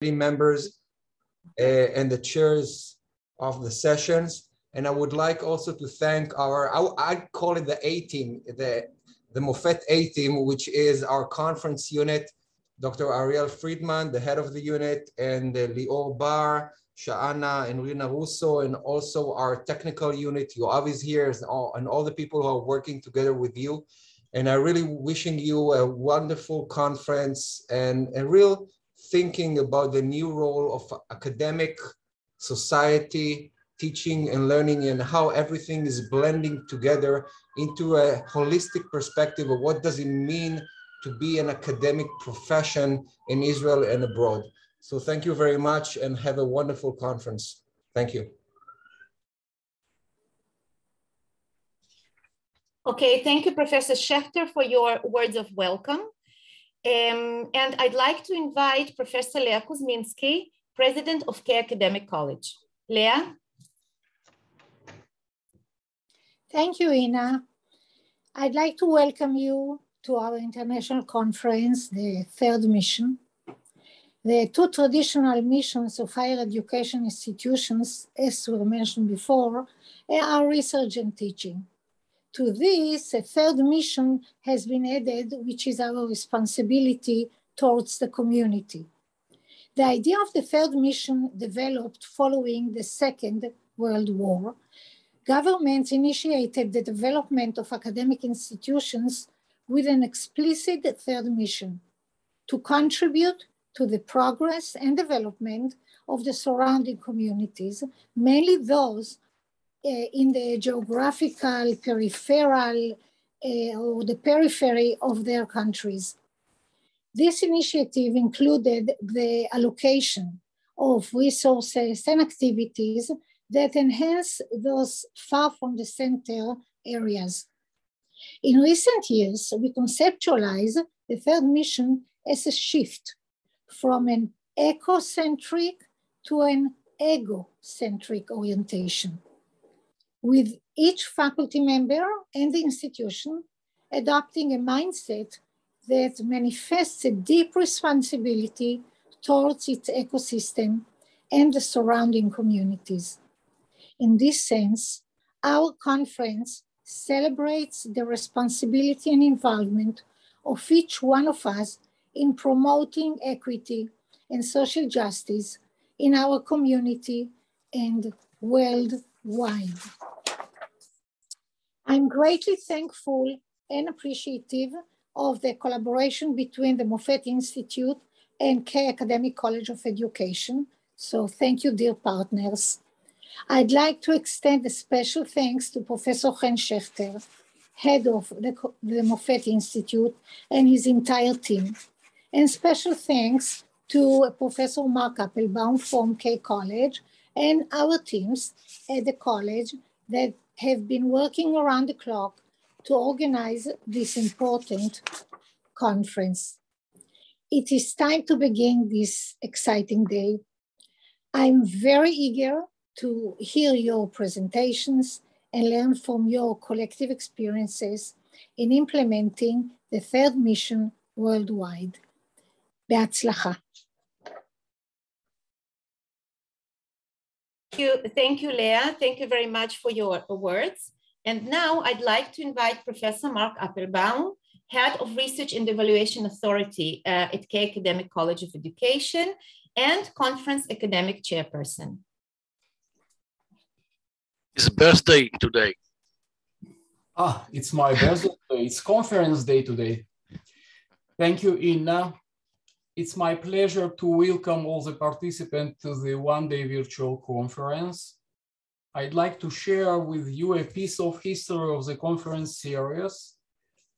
members and the chairs of the sessions. And I would like also to thank I call it the A-team, the Mofet A-team, which is our conference unit, Dr. Ariel Friedman, the head of the unit, and Lior Bar, Sha'ana, and Rina Russo, and also our technical unit, Yoav is here, and all the people who are working together with you. And I'm really wishing you a wonderful conference and a real thinking about the new role of academic, society, teaching and learning, and how everything is blending together into a holistic perspective of what does it mean to be an academic profession in Israel and abroad. So thank you very much and have a wonderful conference. Thank you. Okay, thank you, Professor Schechter, for your words of welcome. And I'd like to invite Professor Leah Kuzminski, President of K Academic College. Leah? Thank you, Ina. I'd like to welcome you to our international conference, the third mission. The two traditional missions of higher education institutions, as were mentioned before, are research and teaching. To this, a third mission has been added, which is our responsibility towards the community. The idea of the third mission developed following the Second World War. Governments initiated the development of academic institutions with an explicit third mission: to contribute to the progress and development of the surrounding communities, mainly those in the geographical, peripheral, or the periphery of their countries. This initiative included the allocation of resources and activities that enhance those far from the center areas. In recent years, we conceptualize the third mission as a shift from an ecocentric to an egocentric orientation, with each faculty member and the institution adopting a mindset that manifests a deep responsibility towards its ecosystem and the surrounding communities. In this sense, our conference celebrates the responsibility and involvement of each one of us in promoting equity and social justice in our community and worldwide. I'm greatly thankful and appreciative of the collaboration between the Mofet Institute and K Academic College of Education. So thank you, dear partners. I'd like to extend a special thanks to Professor Chen Schechter, head of the Mofet Institute, and his entire team. And special thanks to Professor Mark Appelbaum from K College and our teams at the college that have been working around the clock to organize this important conference. It is time to begin this exciting day. I'm very eager to hear your presentations and learn from your collective experiences in implementing the third mission worldwide. בהצלחה. Thank you, Leah. Thank you very much for your words. And now I'd like to invite Professor Mark Appelbaum, Head of Research and Evaluation Authority at K Academic College of Education and Conference Academic Chairperson. It's birthday today. It's my birthday. It's conference day today. Thank you, Ina. It's my pleasure to welcome all the participants to the one-day virtual conference. I'd like to share with you a piece of history of the conference series,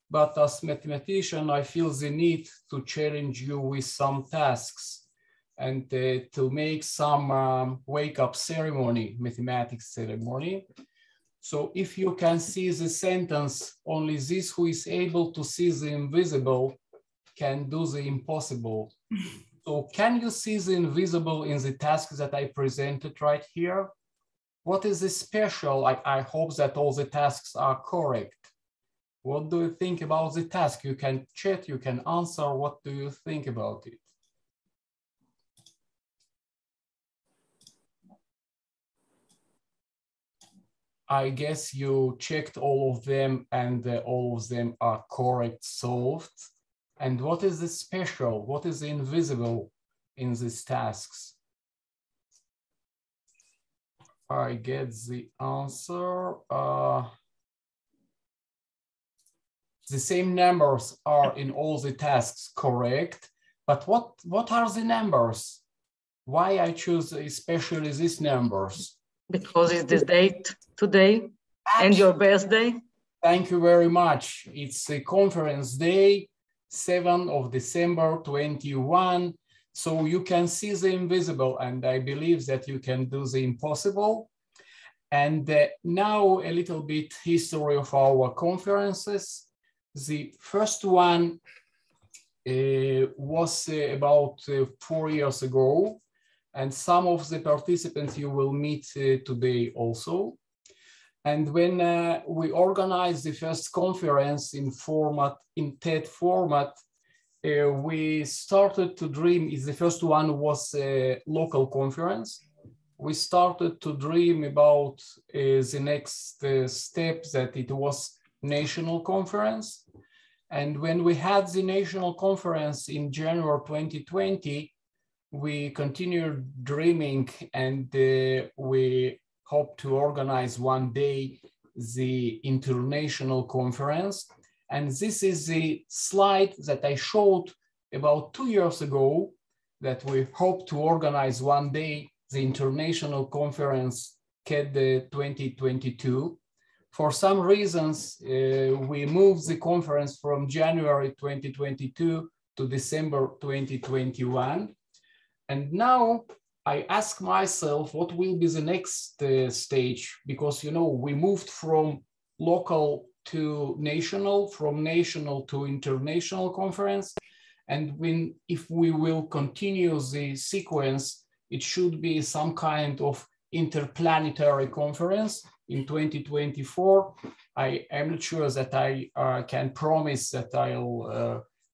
but as mathematician, I feel the need to challenge you with some tasks and to make some wake-up ceremony, mathematics ceremony. So if you can see the sentence, only this who is able to see the invisible can do the impossible. So can you see the invisible in the task that I presented right here? What is the special? I hope that all the tasks are correct. What do you think about the task? You can chat, you can answer. What do you think about it? I guess you checked all of them and all of them are correct, solved. And what is the special, what is the invisible in these tasks? I get the answer. The same numbers are in all the tasks, correct? But what are the numbers? Why I choose especially these numbers? Because it's the date today and your birthday. Thank you very much. It's a conference day, 7th of December, 21. So you can see the invisible, and I believe that you can do the impossible. And now a little bit history of our conferences. The first one was about 4 years ago, and some of the participants you will meet today also. And when we organized the first conference in TED format, we started to dream. The first one was a local conference. We started to dream about the next step, that it was national conference. And when we had the national conference in January 2020, we continued dreaming, and we hope to organize one day the international conference. And this is the slide that I showed about 2 years ago, that we hope to organize one day the international conference CAD 2022. For some reasons, we moved the conference from January 2022 to December 2021. And now I ask myself, what will be the next stage? Because, you know, we moved from local to national, from national to international conference. And if we will continue the sequence, it should be some kind of interplanetary conference in 2024. I am not sure that I can promise that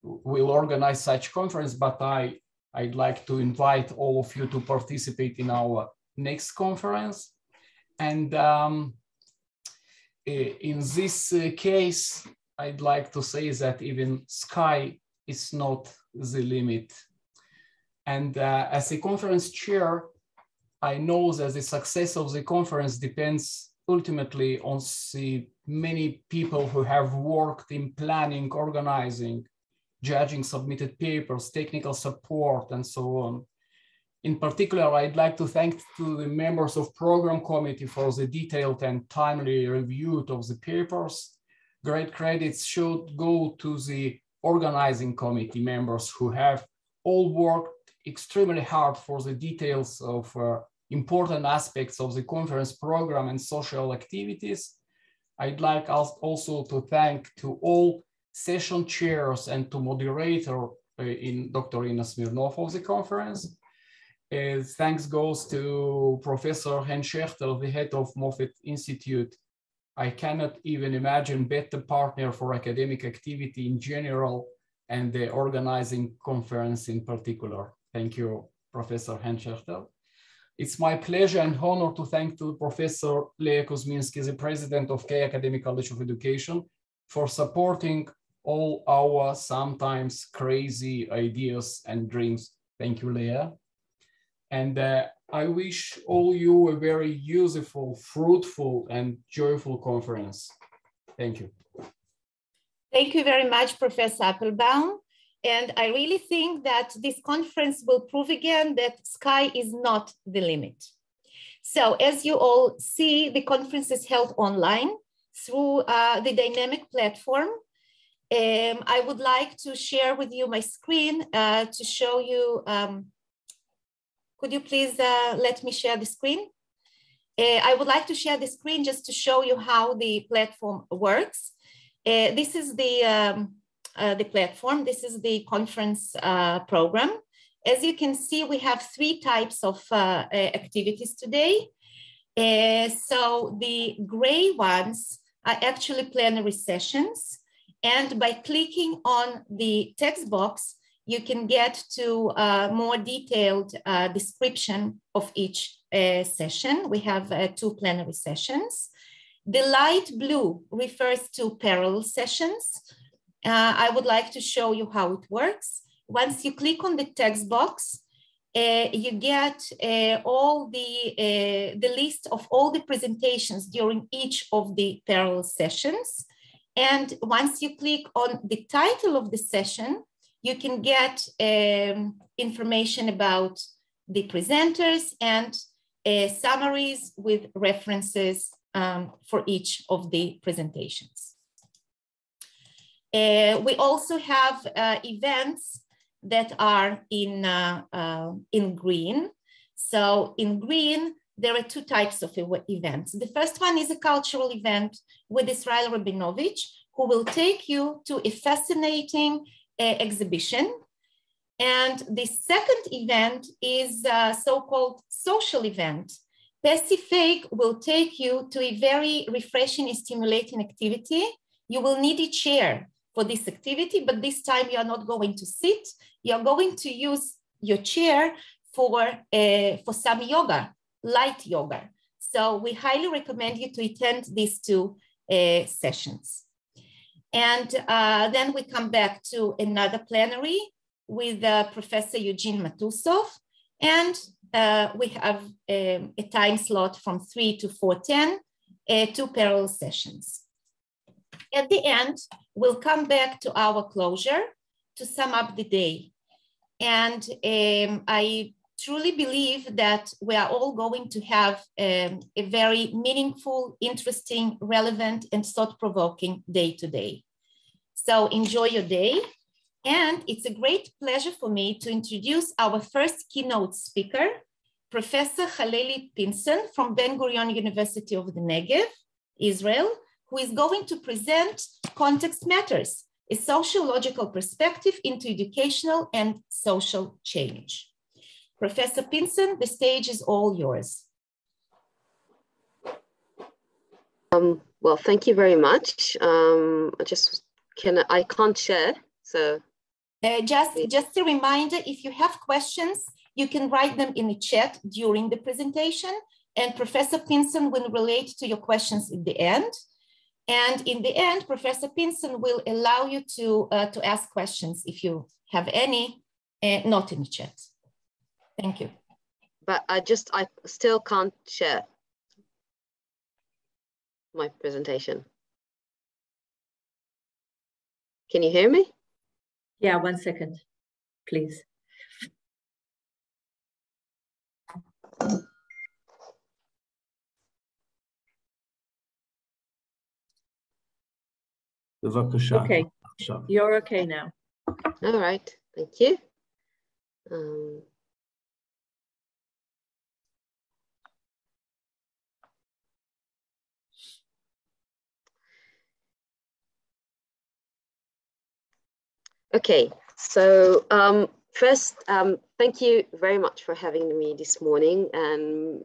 will organize such conference, but I'd like to invite all of you to participate in our next conference. And in this case, I'd like to say that even sky is not the limit. And as a conference chair, I know that the success of the conference depends ultimately on the many people who have worked in planning, organizing, judging submitted papers, technical support, and so on. In particular, I'd like to thank the members of program committee for the detailed and timely review of the papers. Great credits should go to the organizing committee members who have all worked extremely hard for the details of important aspects of the conference program and social activities. I'd like also to thank to all session chairs and to moderator in Dr. Ina Smirnov of the conference. Thanks goes to Professor Hans Schechter, the head of Moffett Institute. I cannot even imagine better partner for academic activity in general and the organizing conference in particular. Thank you, Professor Hans Schechter. It's my pleasure and honor to thank to Professor Leah Kuzminski, the president of K Academic College of Education, for supporting all our sometimes crazy ideas and dreams. Thank you, Leah. And I wish all you a very useful, fruitful, and joyful conference. Thank you. Thank you very much, Professor Appelbaum. And I really think that this conference will prove again that sky is not the limit. So as you all see, the conference is held online through the dynamic platform. I would like to share with you my screen to show you. Could you please let me share the screen? I would like to share the screen just to show you how the platform works. This is the platform. This is the conference program. As you can see, we have 3 types of activities today. So the gray ones are actually plenary sessions. And by clicking on the text box, you can get to a more detailed description of each session. We have 2 plenary sessions. The light blue refers to parallel sessions. I would like to show you how it works. Once you click on the text box, you get all the list of all the presentations during each of the parallel sessions. And once you click on the title of the session, you can get information about the presenters and summaries with references for each of the presentations. We also have events that are in green. So in green, there are two types of events. The first one is a cultural event with Israel Rabinovich, who will take you to a fascinating exhibition. And the second event is a so-called social event. Pessi Fake will take you to a very refreshing and stimulating activity. You will need a chair for this activity, but this time you are not going to sit. You're going to use your chair for some yoga, light yoga. So we highly recommend you to attend these two sessions. And then we come back to another plenary with Professor Eugene Matusov. And we have a time slot from 3 to 4:10, 2 parallel sessions. At the end, we'll come back to our closure to sum up the day. And I truly believe that we are all going to have a very meaningful, interesting, relevant, and thought-provoking day today. So enjoy your day. And it's a great pleasure for me to introduce our first keynote speaker, Professor Halleli Pinson from Ben-Gurion University of the Negev, Israel, who is going to present Context Matters, a sociological perspective into educational and social change. Professor Pinson, the stage is all yours. Well, thank you very much. I can't share, so. Just a reminder, if you have questions, you can write them in the chat during the presentation, and Professor Pinson will relate to your questions at the end. And in the end, Professor Pinson will allow you to ask questions if you have any, not in the chat. Thank you. But I still can't share my presentation. Can you hear me? Yeah, 1 second, please. Okay, you're okay now. All right, thank you. Okay, so first, thank you very much for having me this morning and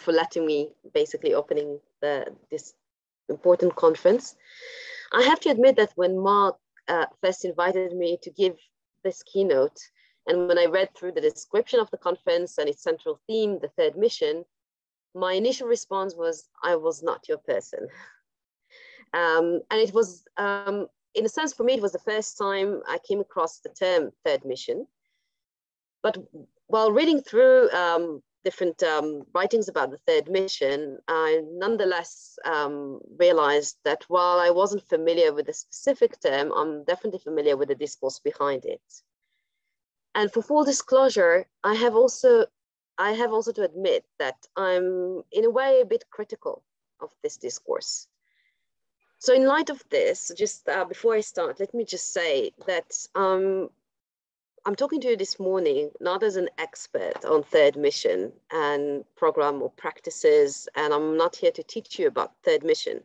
for letting me basically opening this important conference. I have to admit that when Mark first invited me to give this keynote, and when I read through the description of the conference and its central theme, the third mission, my initial response was, I was not your person. And it was, in a sense, for me, it was the first time I came across the term third mission. But while reading through different writings about the third mission, I nonetheless realized that while I wasn't familiar with the specific term, I'm definitely familiar with the discourse behind it. And for full disclosure, I have also to admit that I'm in a way a bit critical of this discourse. So in light of this, just before I start, let me just say that I'm talking to you this morning, not as an expert on third mission and program or practices, and I'm not here to teach you about third mission,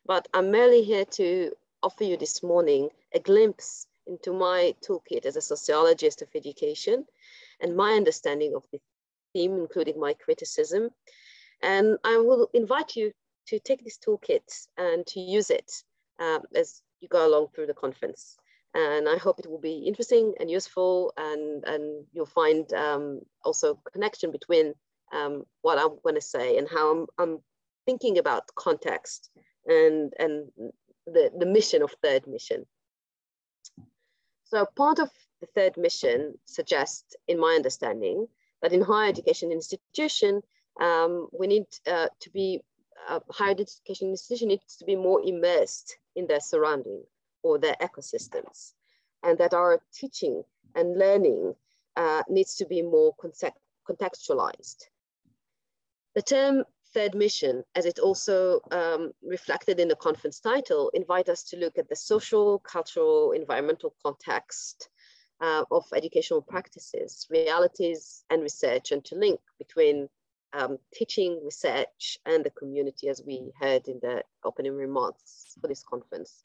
but I'm merely here to offer you this morning a glimpse into my toolkit as a sociologist of education and my understanding of the theme, including my criticism. And I will invite you to take this toolkit and to use it as you go along through the conference. And I hope it will be interesting and useful, and you'll find also connection between what I'm going to say and how I'm thinking about context and the mission of third mission. So part of the third mission suggests, in my understanding, that in higher education institution, we need to be, higher education institution needs to be more immersed in their surrounding or their ecosystems, and that our teaching and learning needs to be more contextualized. The term third mission, as it also reflected in the conference title, invite us to look at the social, cultural, environmental context of educational practices, realities, and research, and to link between teaching, research, and the community, as we heard in the opening remarks for this conference.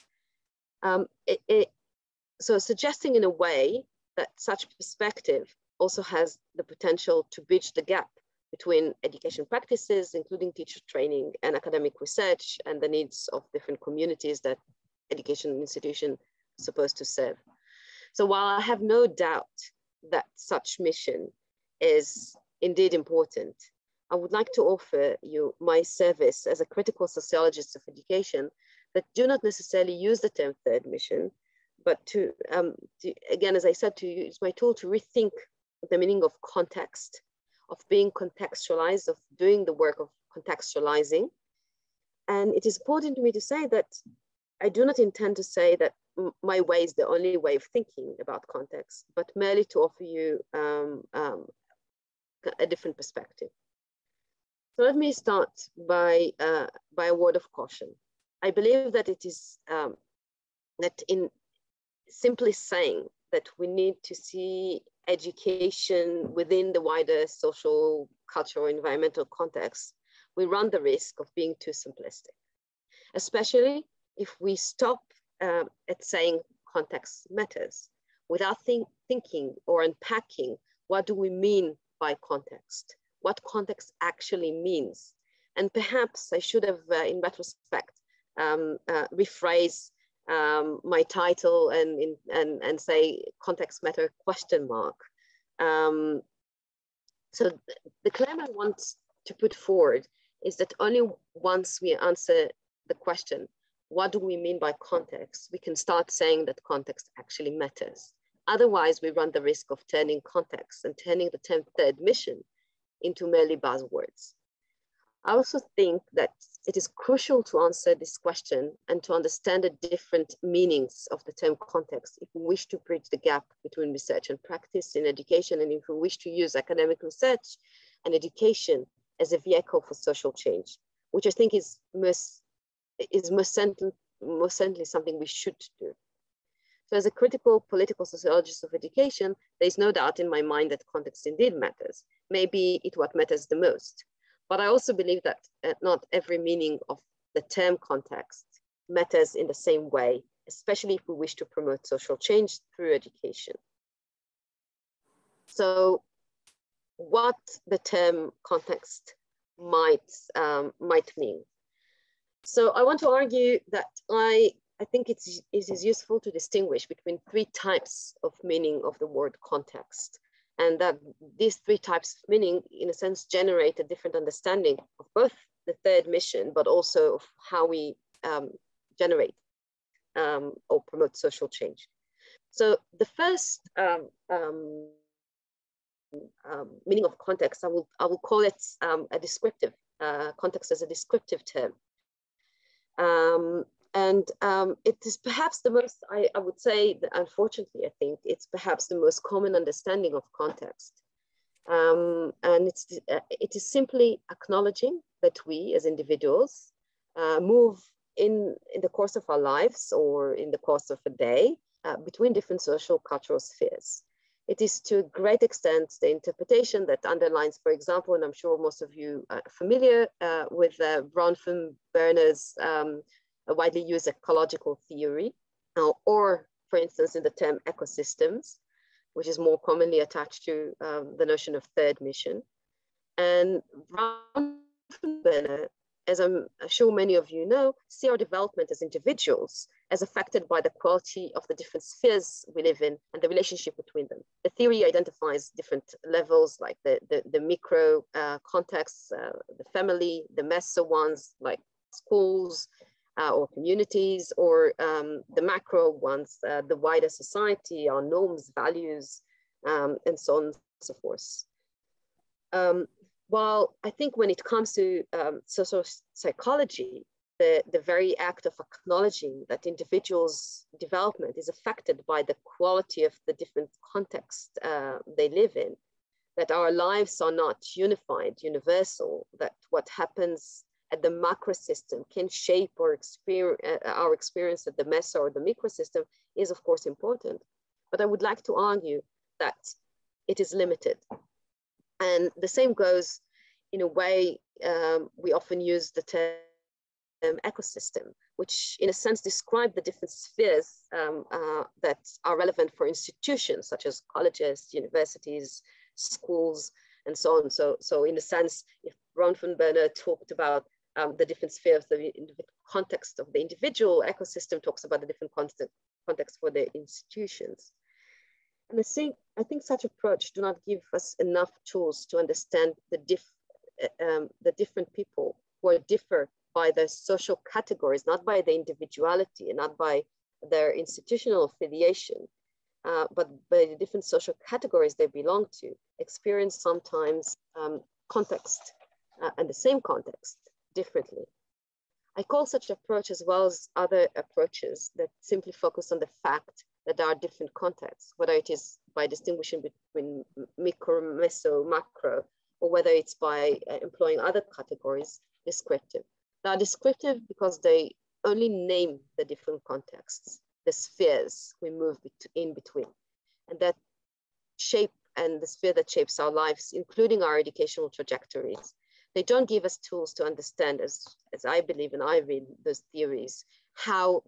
So suggesting in a way that such perspective also has the potential to bridge the gap between education practices, including teacher training and academic research, and the needs of different communities that education institution is supposed to serve. So while I have no doubt that such mission is indeed important, I would like to offer you my service as a critical sociologist of education that do not necessarily use the term third mission, but to again, as I said, to use my tool to rethink the meaning of context, of being contextualized, of doing the work of contextualizing. And it is important to me to say that I do not intend to say that my way is the only way of thinking about context, but merely to offer you a different perspective. So let me start by a word of caution. I believe that it is that in simply saying that we need to see education within the wider social, cultural, environmental context, we run the risk of being too simplistic, especially if we stop at saying context matters without thinking or unpacking what do we mean by context, what context actually means. And perhaps I should have, in retrospect, rephrase my title and say context matter ? So the claim I want to put forward is that only once we answer the question, what do we mean by context, we can start saying that context actually matters. Otherwise, we run the risk of turning context and turning the term third mission into merely buzzwords. I also think that it is crucial to answer this question and to understand the different meanings of the term context if we wish to bridge the gap between research and practice in education, and if we wish to use academic research and education as a vehicle for social change, which I think is most certainly something we should do. So as a critical political sociologist of education, there's no doubt in my mind that context indeed matters. Maybe it's what matters the most. But I also believe that not every meaning of the term context matters in the same way, especially if we wish to promote social change through education. So what the term context might mean. So I want to argue that I think it is useful to distinguish between three types of meaning of the word context, and that these three types of meaning, in a sense, generate a different understanding of both the third mission, but also of how we generate or promote social change. So the first meaning of context, I will call it a descriptive context as a descriptive term. It is perhaps the most, I would say, that unfortunately, I think it's perhaps the most common understanding of context. And it is simply acknowledging that we as individuals move in the course of our lives or in the course of a day between different social cultural spheres. It is to a great extent the interpretation that underlines, for example, and I'm sure most of you are familiar with Bronfenbrenner's widely used ecological theory, or for instance, in the term ecosystems, which is more commonly attached to the notion of third mission. And Bronfenbrenner, as I'm sure many of you know, see our development as individuals as affected by the quality of the different spheres we live in and the relationship between them. The theory identifies different levels, like the micro contexts, the family, the meso ones, like schools or communities, or the macro ones, the wider society, our norms, values, and so on and so forth. While I think when it comes to social psychology, the very act of acknowledging that individuals' development is affected by the quality of the different contexts they live in, that our lives are not unified, universal, that what happens at the macro system can shape our experience at the meso or the microsystem is of course important. But I would like to argue that it is limited. And the same goes, in a way, we often use the term ecosystem, which in a sense describe the different spheres that are relevant for institutions such as colleges, universities, schools, and so on. So in a sense, if Bronfenberger talked about the different spheres, the context of the individual, ecosystem talks about the different context for the institutions. And I think such approach do not give us enough tools to understand the different people who differ by their social categories, not by the individuality and not by their institutional affiliation, but by the different social categories they belong to, experience sometimes context and the same context differently. I call such approach, as well as other approaches that simply focus on the fact that there are different contexts, whether it is by distinguishing between micro, meso, macro, or whether it's by employing other categories, descriptive. They are descriptive because they only name the different contexts, the spheres we move in between, and that shape and the sphere that shapes our lives, including our educational trajectories. They don't give us tools to understand, as I believe and I read those theories, how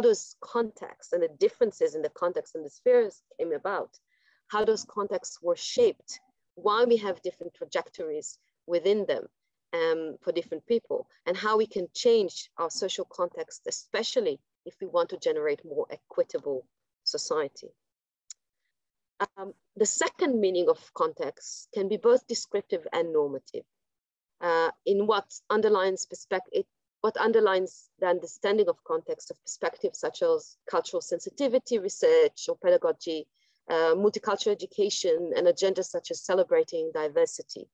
those contexts and the differences in the context and the spheres came about, how those contexts were shaped, why we have different trajectories within them for different people, and how we can change our social context, especially if we want to generate more equitable society. The second meaning of context can be both descriptive and normative. In what underlines the understanding of context of perspectives such as cultural sensitivity research or pedagogy, multicultural education, and agendas such as celebrating diversity.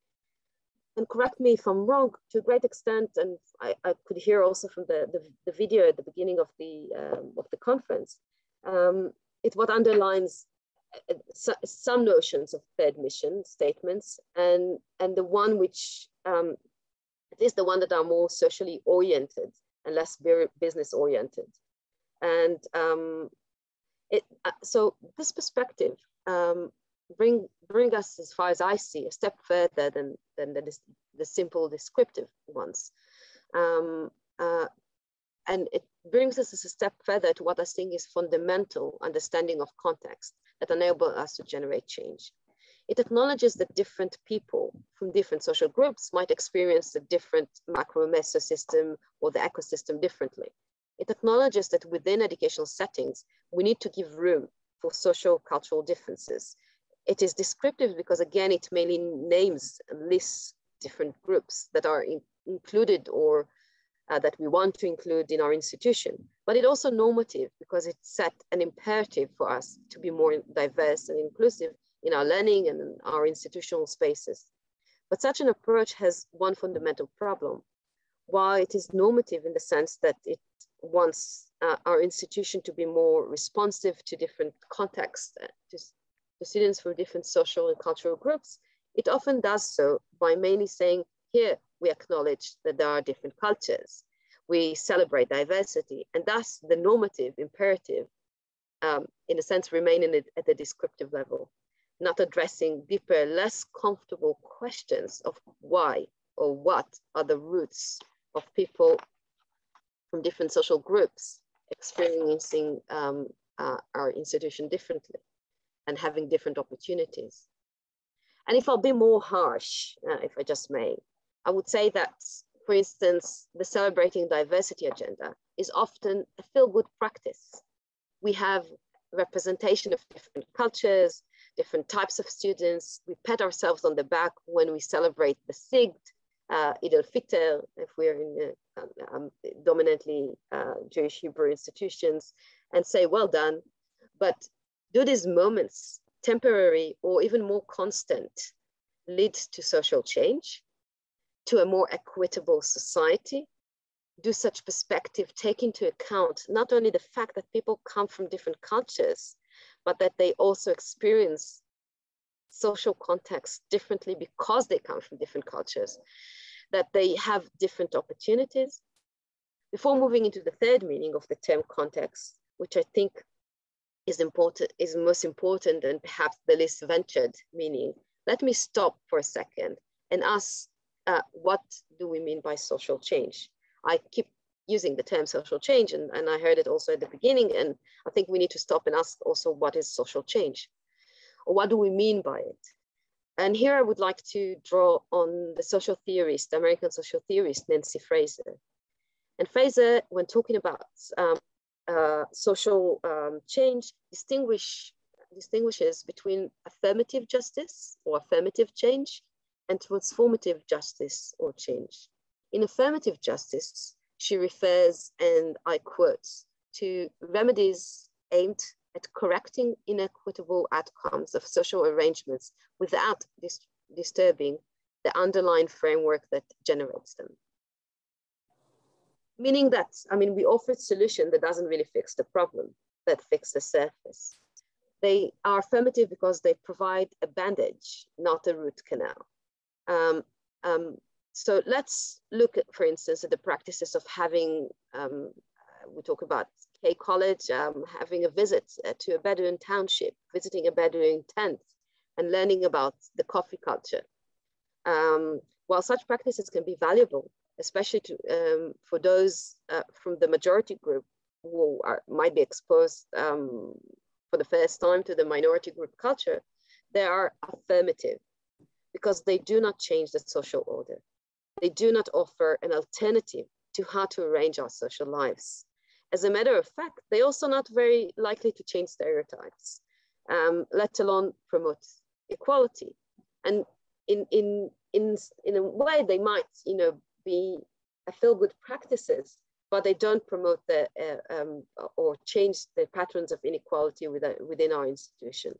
And correct me if I'm wrong, to a great extent, and I could hear also from the video at the beginning of the conference, what underlines some notions of third mission statements, and the one which it is the one that are more socially oriented and less business oriented. And so this perspective bring us, as far as I see, a step further than the simple descriptive ones. And it brings us a step further to what I think is fundamental understanding of context that enable us to generate change. It acknowledges that different people from different social groups might experience the different macro meso system or the ecosystem differently. It acknowledges that within educational settings, we need to give room for social cultural differences. It is descriptive because, again, it mainly names and lists different groups that are included or that we want to include in our institution. But it also normative because it set an imperative for us to be more diverse and inclusive in our learning and in our institutional spaces. But such an approach has one fundamental problem. While it is normative in the sense that it wants our institution to be more responsive to different contexts, to students from different social and cultural groups, it often does so by mainly saying, here we acknowledge that there are different cultures. We celebrate diversity, and thus the normative imperative, in a sense, remain at the descriptive level, not addressing deeper, less comfortable questions of why or what are the roots of people from different social groups experiencing our institution differently and having different opportunities. And if I'll be more harsh, if I just may, I would say that, for instance, the Celebrating Diversity agenda is often a feel-good practice. We have representation of different cultures, different types of students. We pat ourselves on the back when we celebrate the Sigd, Eid al-Fitr, if we're in dominantly Jewish Hebrew institutions, and say, well done. But do these moments, temporary or even more constant, lead to social change, to a more equitable society? Do such perspective take into account not only the fact that people come from different cultures, but that they also experience social context differently because they come from different cultures, that they have different opportunities? Before moving into the third meaning of the term context, which I think is important, is most important and perhaps the least ventured meaning, let me stop for a second and ask, what do we mean by social change? I keep using the term social change, and I heard it also at the beginning, and I think we need to stop and ask also, what is social change? Or what do we mean by it? And here I would like to draw on the social theorist, the American social theorist, Nancy Fraser. And Fraser, when talking about social change, distinguishes between affirmative justice or affirmative change and transformative justice or change. In affirmative justice, she refers, and I quote, to remedies aimed at correcting inequitable outcomes of social arrangements without disturbing the underlying framework that generates them. Meaning that, I mean, we offer a solution that doesn't really fix the problem, that fixes the surface. They are affirmative because they provide a bandage, not a root canal. So let's look at, for instance, at the practices of having, we talk about K College, having a visit to a Bedouin township, visiting a Bedouin tent and learning about the coffee culture. While such practices can be valuable, especially for those from the majority group who might be exposed for the first time to the minority group culture, they are affirmative because they do not change the social order. They do not offer an alternative to how to arrange our social lives. As a matter of fact, they're also not very likely to change stereotypes, let alone promote equality. And in a way, they might, be a feel-good practices, but they don't promote the or change the patterns of inequality within our institution.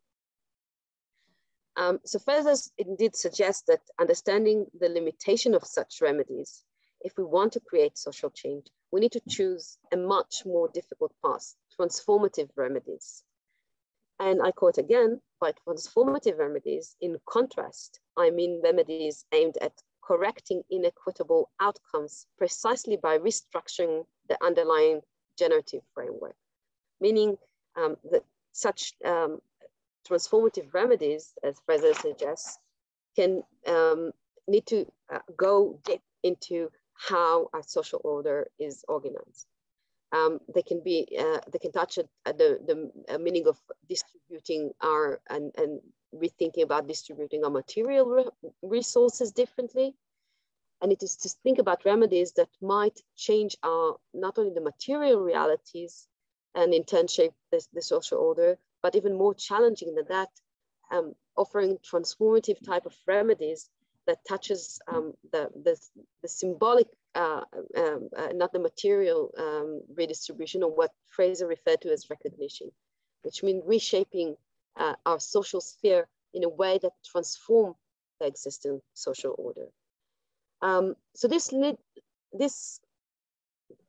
So further, indeed suggests that understanding the limitation of such remedies, if we want to create social change, we need to choose a much more difficult path, transformative remedies. And I quote again, by transformative remedies, in contrast, I mean remedies aimed at correcting inequitable outcomes precisely by restructuring the underlying generative framework. Meaning that such transformative remedies, as Fraser suggests, can need to go deep into how our social order is organized. They can touch at the meaning of distributing our and rethinking about distributing our material resources differently. And it is to think about remedies that might change our, not only the material realities and in turn shape the social order, but even more challenging than that, offering transformative type of remedies that touches the symbolic, not the material redistribution, or what Fraser referred to as recognition, which means reshaping our social sphere in a way that transforms the existing social order. So this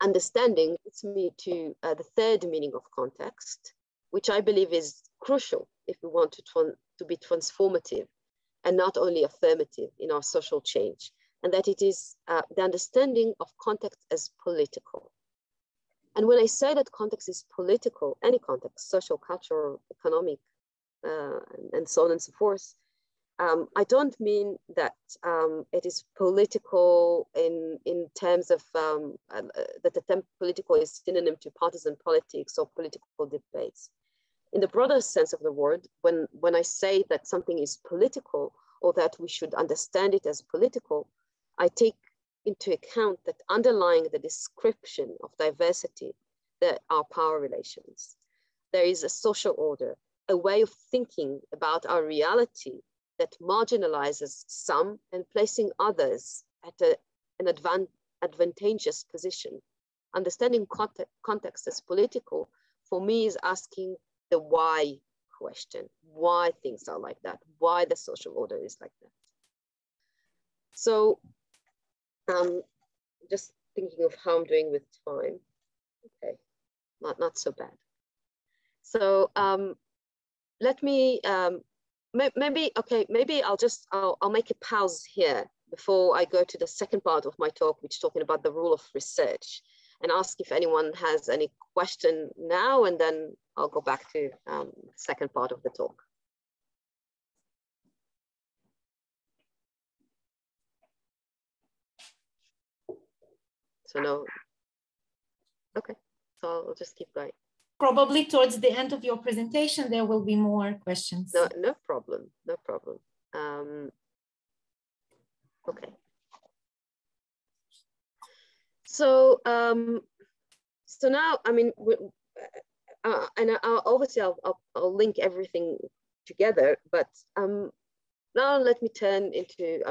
understanding leads me to the third meaning of context, which I believe is crucial if we want to be transformative and not only affirmative in our social change, and that it is the understanding of context as political. And when I say that context is political, any context, social, cultural, economic, and so on and so forth, I don't mean that it is political in terms of that the term political is synonym to partisan politics or political debates. In the broader sense of the word, when I say that something is political or that we should understand it as political, I take into account that underlying the description of diversity, there are power relations. There is a social order, a way of thinking about our reality that marginalizes some and placing others at an advantageous position. Understanding context as political, for me, is asking the why question, why things are like that, why the social order is like that. So just thinking of how I'm doing with time. Okay, not so bad. So let me, maybe I'll make a pause here before I go to the second part of my talk, which is talking about the rule of research, and ask if anyone has any question now, and then I'll go back to the second part of the talk. So no, okay, so I'll just keep going. Probably towards the end of your presentation, there will be more questions. No problem, no problem. Okay. So, so now, I mean, and obviously I'll link everything together, but now let me turn into,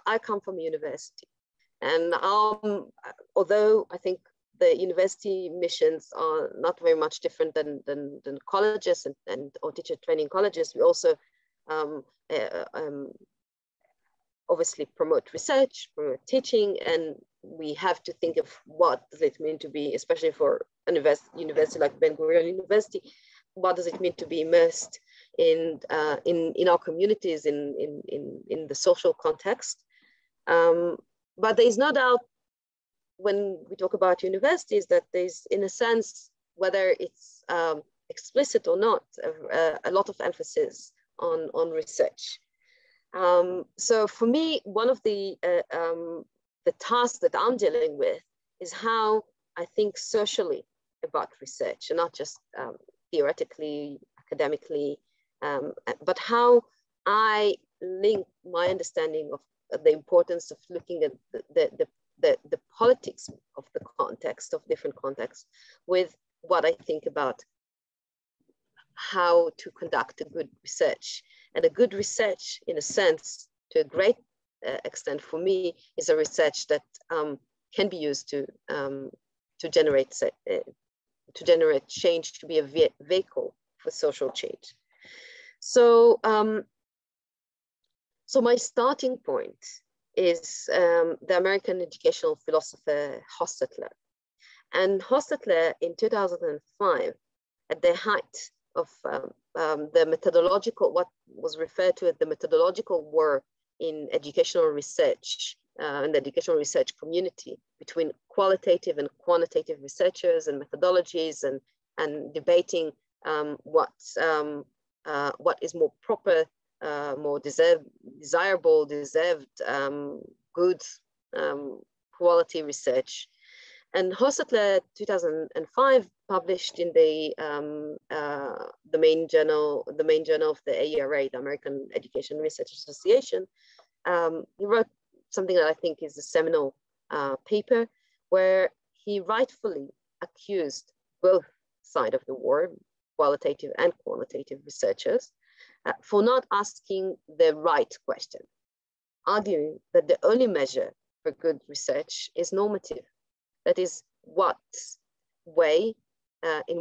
I come from a university, and although I think the university missions are not very much different than colleges or teacher training colleges, we also obviously promote research, promote teaching, and we have to think of what does it mean to be, especially for a university like Ben Gurion University, what does it mean to be immersed in our communities, in the social context. But there is no doubt when we talk about universities that there's, in a sense, whether it's explicit or not, a lot of emphasis on research. So for me, one of the tasks that I'm dealing with is how I think socially about research, and not just theoretically, academically, but how I link my understanding of the importance of looking at the politics of the context, of different contexts, with what I think about how to conduct a good research. And a good research, in a sense, to a great extent for me, is a research that can be used to generate change, to be a vehicle for social change. So, so my starting point is the American educational philosopher Hostetler. And Hostetler in 2005, at the height of the methodological, what was referred to as the methodological war in educational research and the educational research community between qualitative and quantitative researchers and methodologies, and debating what is more proper, more desirable, deserved, good quality research. And Hostetler 2005 published in the main journal of the AERA, the American Education Research Association. He wrote something that I think is a seminal paper, where he rightfully accused both sides of the war, qualitative and quantitative researchers, for not asking the right question, arguing that the only measure for good research is normative. That is, in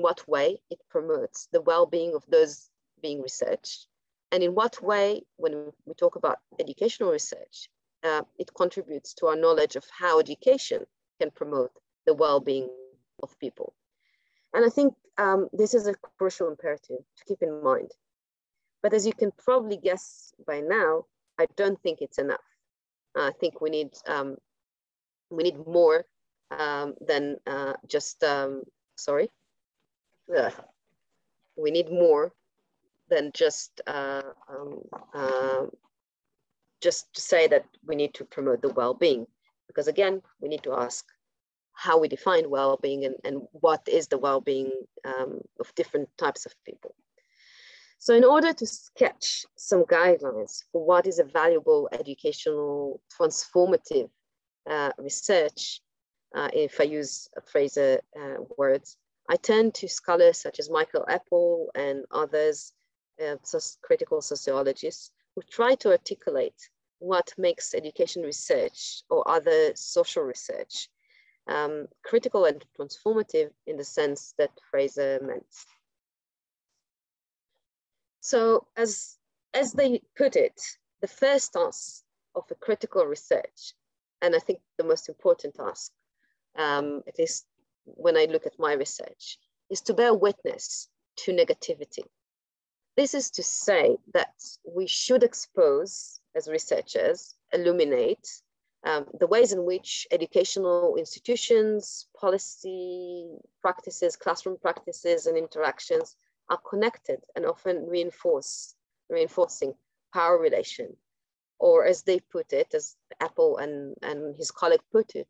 what way it promotes the well-being of those being researched, and in what way, when we talk about educational research, it contributes to our knowledge of how education can promote the well-being of people. And I think this is a crucial imperative to keep in mind. But as you can probably guess by now, I don't think it's enough. I think we need more than just, we need more than just to say that we need to promote the well-being. Because again, we need to ask how we define well-being and what is the well-being of different types of people. So in order to sketch some guidelines for what is a valuable educational transformative research, if I use Fraser words, I turn to scholars such as Michael Apple and others, critical sociologists, who try to articulate what makes education research or other social research critical and transformative in the sense that Fraser meant. So as they put it, the first task of a critical research, and I think the most important task, at least when I look at my research, is to bear witness to negativity. This is to say that we should expose, as researchers, illuminate the ways in which educational institutions, policy practices, classroom practices, and interactions are connected and often reinforcing power relation, or as they put it, as Apple and his colleague put it,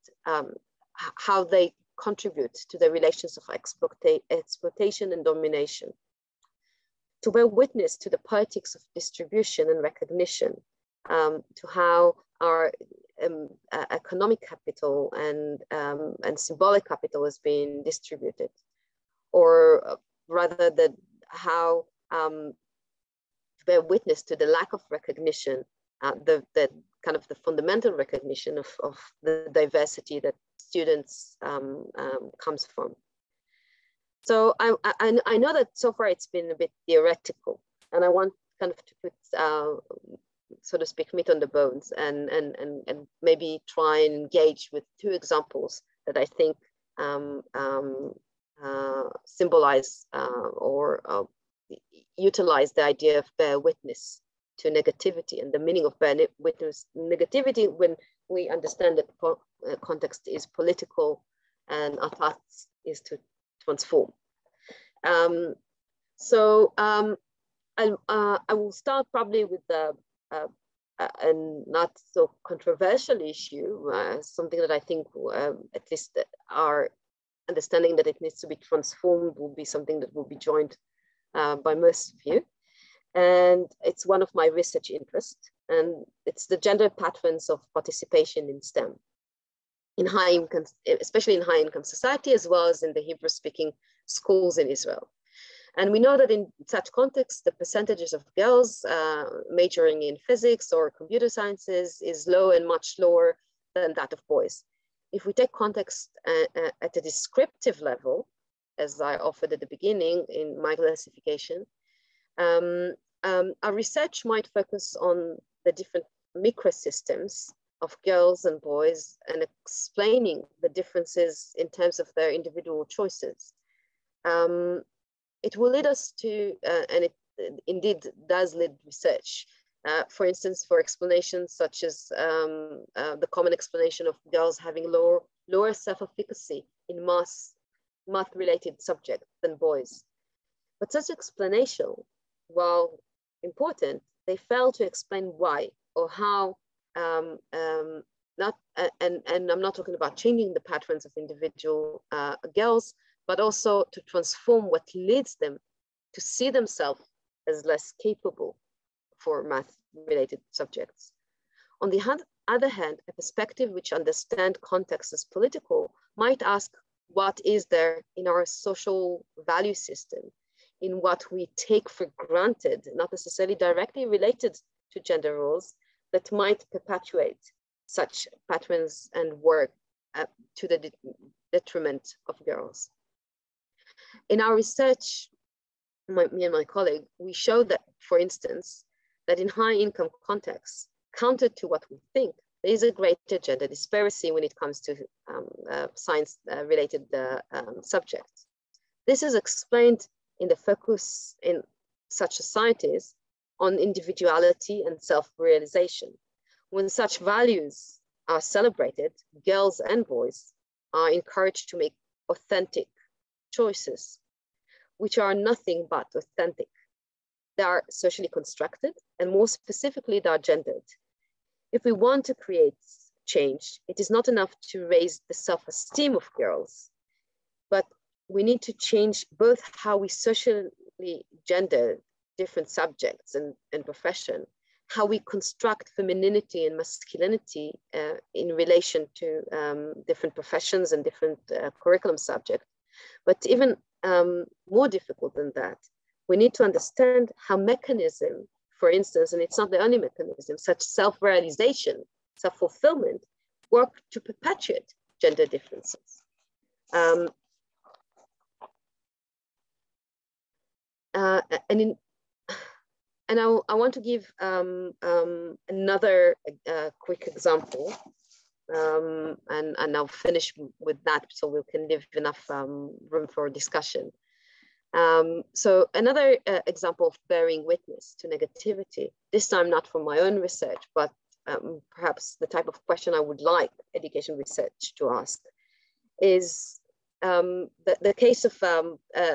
how they contribute to the relations of exploitation and domination. To bear witness to the politics of distribution and recognition, to how our economic capital and symbolic capital is being distributed, or rather that how to bear witness to the lack of recognition, the kind of the fundamental recognition of the diversity that students comes from. So I know that so far it's been a bit theoretical, and I want kind of to put, so to speak, meat on the bones and maybe try and engage with two examples that I think symbolize or utilize the idea of bear witness to negativity and the meaning of bear witness negativity when we understand that context is political and our task is to transform. I will start probably with the a not so controversial issue, something that I think at least our understanding that it needs to be transformed will be something that will be joined by most of you. And it's one of my research interests, and it's the gender patterns of participation in STEM, in high income, especially in high income society, as well as in the Hebrew speaking schools in Israel. And we know that in such contexts, the percentages of girls majoring in physics or computer sciences is low and much lower than that of boys. If we take context at a descriptive level, as I offered at the beginning in my classification, our research might focus on the different microsystems of girls and boys and explaining the differences in terms of their individual choices. It will lead us to, and it indeed does lead research, for instance, for explanations such as the common explanation of girls having lower self-efficacy in math-related subjects than boys. But such explanation, while important, they fail to explain why or how, and I'm not talking about changing the patterns of individual girls, but also to transform what leads them to see themselves as less capable for math-related subjects. On the other hand, a perspective which understands context as political might ask what is there in our social value system, in what we take for granted, not necessarily directly related to gender roles, that might perpetuate such patterns and work to the detriment of girls. In our research, me and my colleague, we showed that, for instance, that in high income contexts, counter to what we think, there is a greater gender disparity when it comes to science-related subjects. This is explained in the focus in such societies on individuality and self-realization. When such values are celebrated, girls and boys are encouraged to make authentic choices, which are nothing but authentic. They are socially constructed, and more specifically, they are gendered. If we want to create change, it is not enough to raise the self-esteem of girls, but we need to change both how we socially gender different subjects and profession, how we construct femininity and masculinity in relation to different professions and different curriculum subjects. But even more difficult than that, we need to understand how mechanism, for instance, and it's not the only mechanism, such self-realization, self-fulfillment, work to perpetuate gender differences. And I want to give another quick example, and I'll finish with that so we can leave enough room for discussion. So another example of bearing witness to negativity, this time not from my own research, but perhaps the type of question I would like education research to ask, is the case of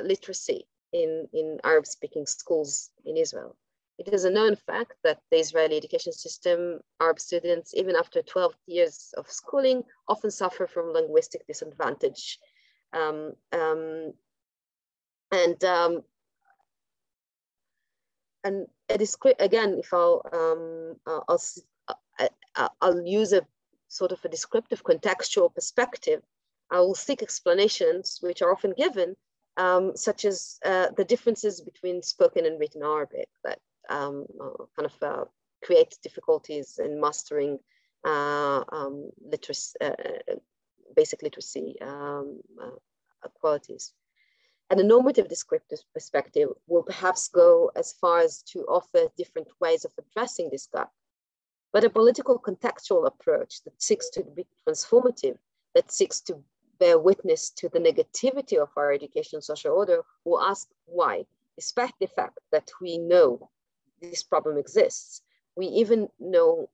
literacy in Arab-speaking schools in Israel. It is a known fact that the Israeli education system, Arab students, even after 12 years of schooling, often suffer from linguistic disadvantage. And it is clear, again, if I'll use a sort of a descriptive contextual perspective, I will seek explanations which are often given, such as the differences between spoken and written Arabic that kind of create difficulties in mastering literacy, basic literacy qualities. And a normative descriptive perspective will perhaps go as far as to offer different ways of addressing this gap. But a political contextual approach that seeks to be transformative, that seeks to bear witness to the negativity of our education and social order, will ask why, despite the fact that we know this problem exists. We even know,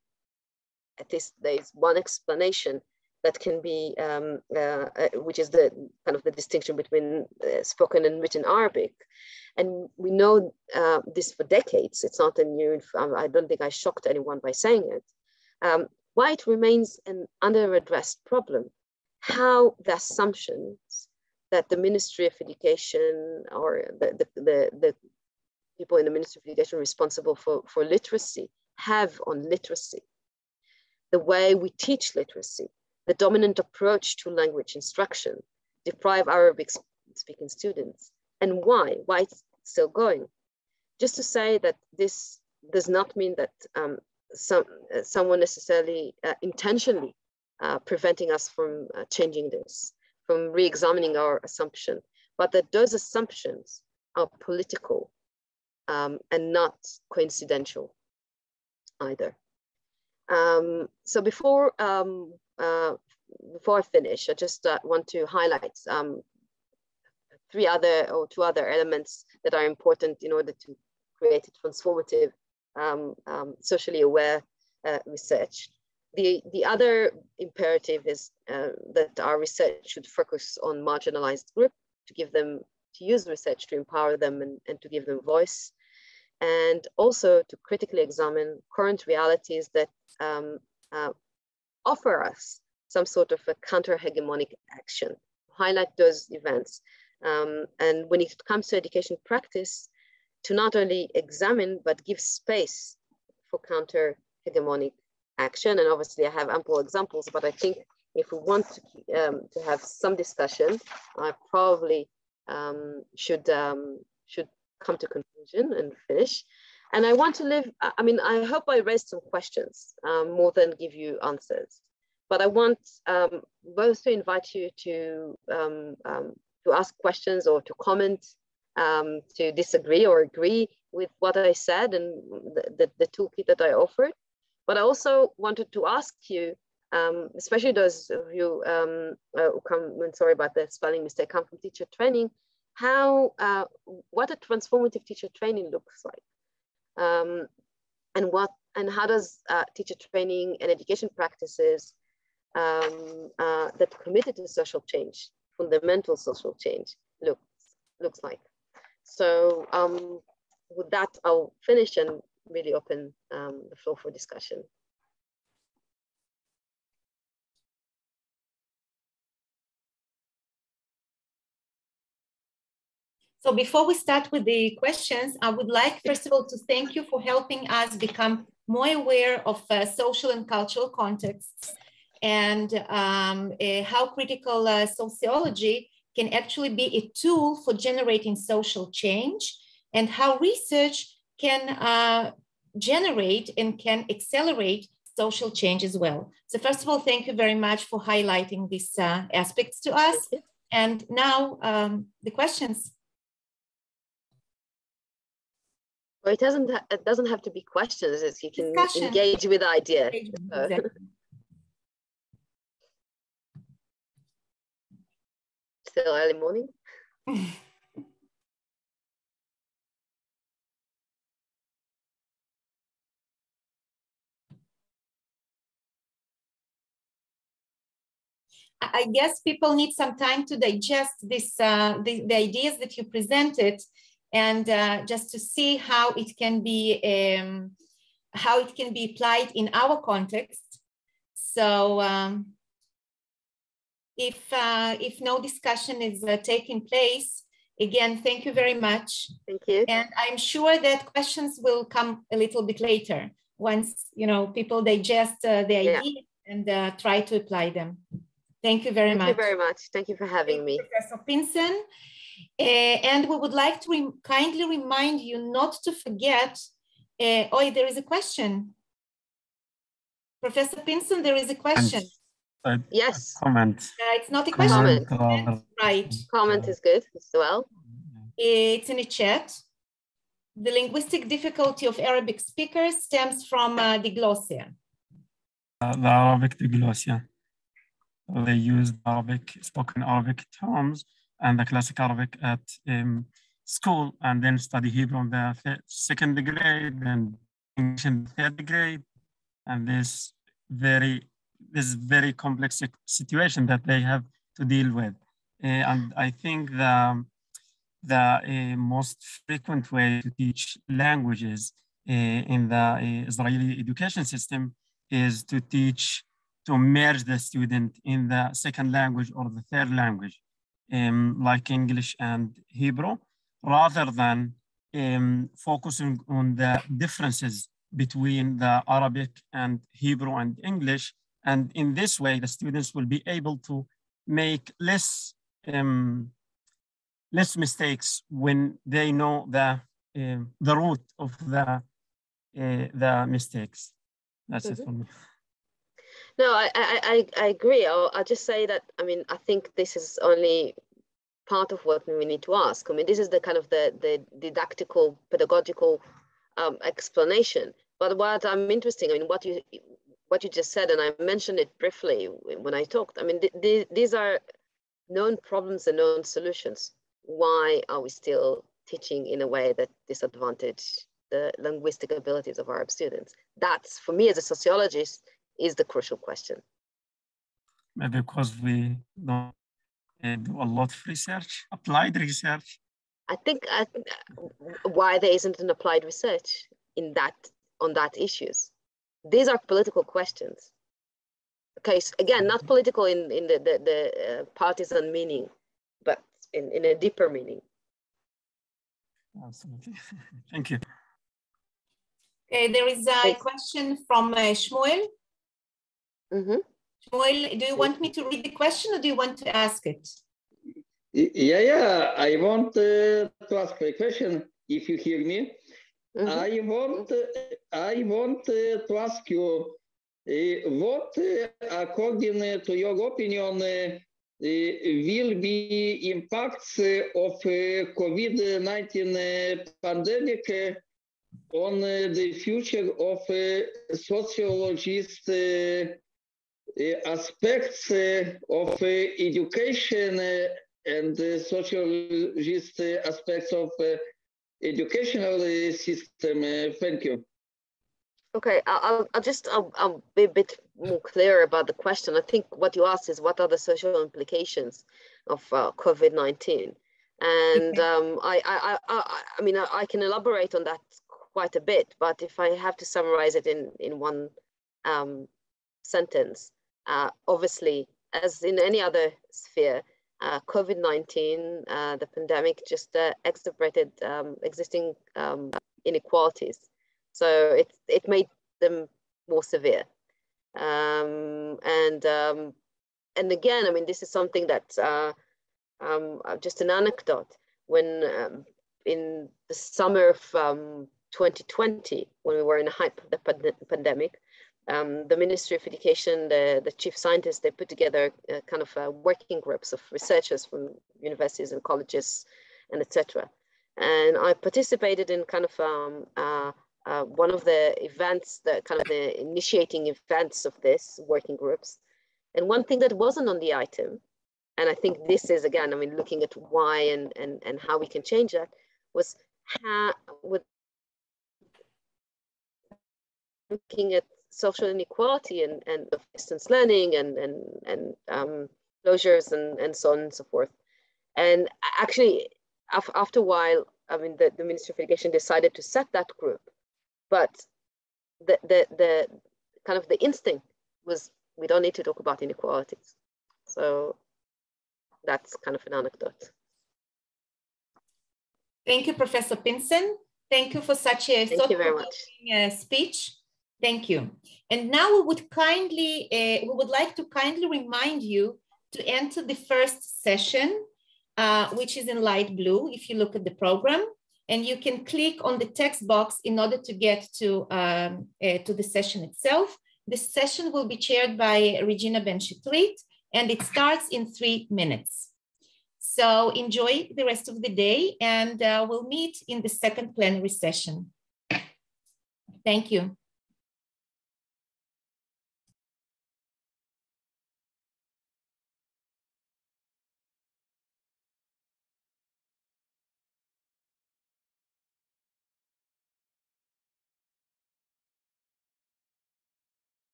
at least there's one explanation that can be, which is the kind of the distinction between spoken and written Arabic. And we know this for decades. It's not a new, I don't think I shocked anyone by saying it. Why it remains an under-addressed problem, how the assumptions that the Ministry of Education or the people in the Ministry of Education responsible for literacy have on literacy, the way we teach literacy, the dominant approach to language instruction, deprive Arabic-speaking students, and why it's still going. Just to say that this does not mean that someone necessarily intentionally preventing us from changing this, from re-examining our assumption, but that those assumptions are political and not coincidental either. So before I finish, I just want to highlight two other elements that are important in order to create a transformative, socially aware research. The other imperative is that our research should focus on marginalized groups, to use research to empower them and to give them voice, and also to critically examine current realities that offer us some sort of a counter-hegemonic action, highlight those events. And when it comes to education practice, to not only examine, but give space for counter-hegemonic action. And obviously I have ample examples, but I think if we want to have some discussion, I probably should come to conclusion and finish. And I want to I hope I raised some questions more than give you answers, but I want both to invite you to ask questions or to comment, to disagree or agree with what I said and the toolkit that I offered. But I also wanted to ask you, especially those of you who come, sorry about the spelling mistake, come from teacher training, what a transformative teacher training looks like. And how does teacher training and education practices that committed to social change, fundamental social change, looks like. So with that, I'll finish and really open the floor for discussion. So before we start with the questions, I would like, first of all, to thank you for helping us become more aware of social and cultural contexts, and how critical sociology can actually be a tool for generating social change, and how research can generate and can accelerate social change as well. So first of all, thank you very much for highlighting these aspects to us. And now the questions. Well, it doesn't have to be questions. It's, you can Discussion. engage with the idea. Exactly. Still early morning. I guess people need some time to digest this, the ideas that you presented, and just to see how it can be applied in our context. So if no discussion is taking place, again, thank you very much. Thank you. And I'm sure that questions will come a little bit later once people digest the idea and try to apply them. Thank you very much. Thank you very much. Thank you for having me. Professor Pinson. And we would like to kindly remind you not to forget, there is a question. Professor Pinson, there is a question. Yes. Comment. It's not a question. Comment. Right. Comment is good as well. It's in a chat. The linguistic difficulty of Arabic speakers stems from diglossia. The Arabic diglossia. They use spoken Arabic terms and the classic Arabic at school, and then study Hebrew on the second grade and English in the third grade. And this very complex situation that they have to deal with. And I think the most frequent way to teach languages in the Israeli education system is to merge the student in the second language or the third language, like English and Hebrew, rather than focusing on the differences between the Arabic and Hebrew and English. And in this way, the students will be able to make less mistakes when they know the root of the mistakes. That's it for me. No, I agree. I'll just say that, I mean, I think this is only part of what we need to ask. I mean, this is the kind of the didactical, pedagogical explanation. But what I'm interested, I mean, what you just said, and I mentioned it briefly when I talked, I mean, these are known problems and known solutions. Why are we still teaching in a way that disadvantage the linguistic abilities of Arab students? That's, for me as a sociologist, is the crucial question. Maybe because we don't do a lot of research, applied research. I think why there isn't an applied research on that issues. These are political questions. Okay, so again, not political in the partisan meaning, but in a deeper meaning. Absolutely. Thank you. Okay, there is a question from Shmuel. Mm-hmm. Shmuel, do you want me to read the question or do you want to ask it? Yeah, I want to ask a question, if you hear me. Mm-hmm. I want to ask you, what, according to your opinion, will be impacts of COVID-19 pandemic on the future of sociologist aspects of education and sociologist aspects of educational system? Thank you. Okay, I'll be a bit more clear about the question. I think what you asked is what are the social implications of COVID-19, and I mean I can elaborate on that quite a bit, but if I have to summarize it in one sentence, obviously, as in any other sphere, COVID-19, the pandemic just exacerbated existing inequalities. So it made them more severe. And again, I mean, this is something that just an anecdote. When in the summer of 2020, when we were in the height of the pandemic, the Ministry of Education, the chief scientists, they put together kind of working groups of researchers from universities and colleges and etc. And I participated in kind of one of the events, the kind of the initiating events of this working groups. And one thing that wasn't on the item, and I think this is, again, I mean, looking at why and how we can change that, was how, with looking at social inequality and distance learning and closures and so on and so forth. And actually, after a while, I mean, the Ministry of Education decided to set that group, but the kind of the instinct was, we don't need to talk about inequalities. So that's kind of an anecdote. Thank you, Professor Pinson. Thank you for such a thought-provoking speech. Thank you. And now we would like to kindly remind you to enter the first session, which is in light blue, if you look at the program, and you can click on the text box in order to get to the session itself. The session will be chaired by Regina Ben-Shitrit, and it starts in 3 minutes. So enjoy the rest of the day, and we'll meet in the second plenary session. Thank you.